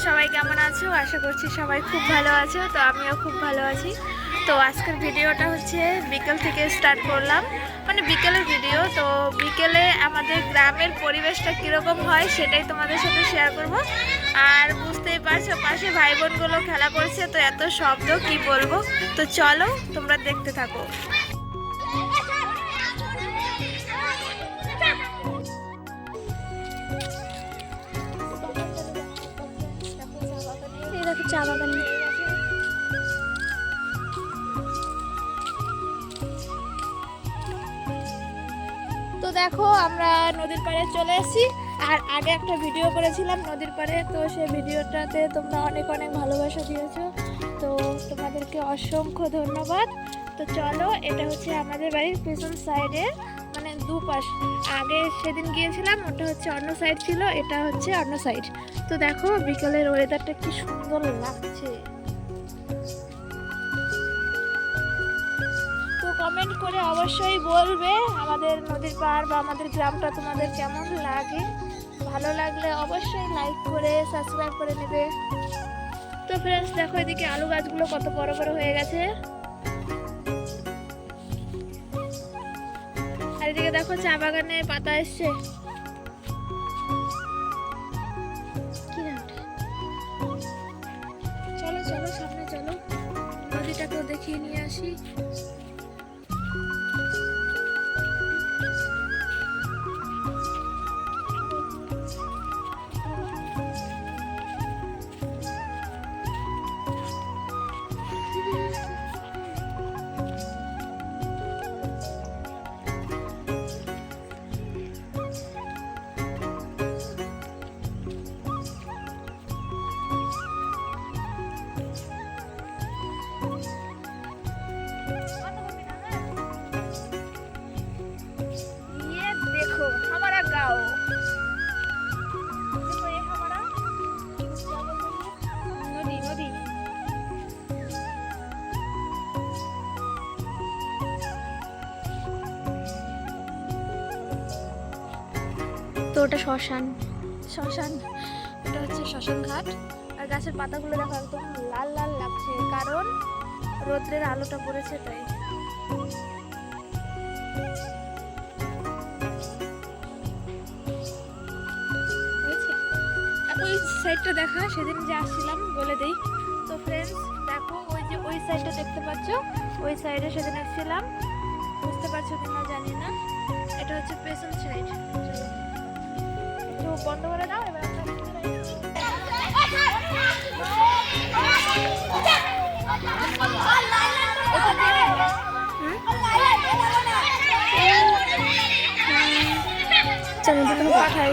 সবাই কেমন আছো? আশা করছি সবাই খুব ভালো আছো। তো আমিও খুব ভালো আছি। তো আজকের ভিডিওটা হচ্ছে বিকেল থেকে স্টার্ট করলাম, মানে বিকেলের ভিডিও। তো বিকেলে আমাদের গ্রামের পরিবেশটা কীরকম হয় সেটাই তোমাদের সাথে শেয়ার করব। আর বুঝতেই পারছো পাশে ভাই বোনগুলো খেলা করছে, তো এত শব্দ কি বলবো। তো চলো তোমরা দেখতে থাকো। চা বাগান তো দেখো আমরা নদীর পাড়ে চলে এসেছি। আর আগে একটা ভিডিও করেছিলাম নদীর পাড়ে, তো সেই ভিডিওটাতে তোমরা অনেক অনেক ভালোবাসা দিয়েছো, তো তোমাদেরকে অসংখ্য ধন্যবাদ। তো চলো, এটা হচ্ছে আমাদের বাড়ির পেছন সাইডে, মানে দুপাশ। আগে সেদিন গিয়েছিলাম ওটা হচ্ছে অন্য সাইড ছিল, এটা হচ্ছে অন্য সাইড। তো দেখো বিকেলের ওয়েদারটা কি সুন্দর লাগছে। কমেন্ট করে অবশ্যই বলবে আমাদের নদীর পাড় বা আমাদের গ্রামটা তোমাদের কেমন লাগে। ভালো লাগলে অবশ্যই লাইক করে সাবস্ক্রাইব করে নেবে। তো ফ্রেন্ডস দেখো এদিকে আলু গাছগুলো কত বড় বড় হয়ে গেছে, আর এদিকে দেখো চা বাগানে পাতা এসছে। চলো চলো সামনে চলো, নদীটাকেও দেখিয়ে নিয়ে আসি। हमारा गाँव देखो, ये हमारा क्या बोलते हैं, नदी नदी। তো ওটা শ্মশান, শ্মশান এটা হচ্ছে শ্মশান ঘাট। আর গাছের পাতাগুলো দেখো একদম লাল লাল লাগছে, কারণ রোদ্রের আলোটা পড়েছে তাই। ওই সাইডটা দেখা, সেদিন যে আসছিলাম বলে দেই। তো ফ্রেন্ডস দেখো ওই যে ওই সাইডটা দেখতে পাচ্ছ, ওই সাইডে সেদিন এসেছিলাম, বুঝতে পারছো কিনা জানি না। এটা হচ্ছে পেছন সাইড। একটু বন্ধ করে দাও, এবার আমরা পাঠাই।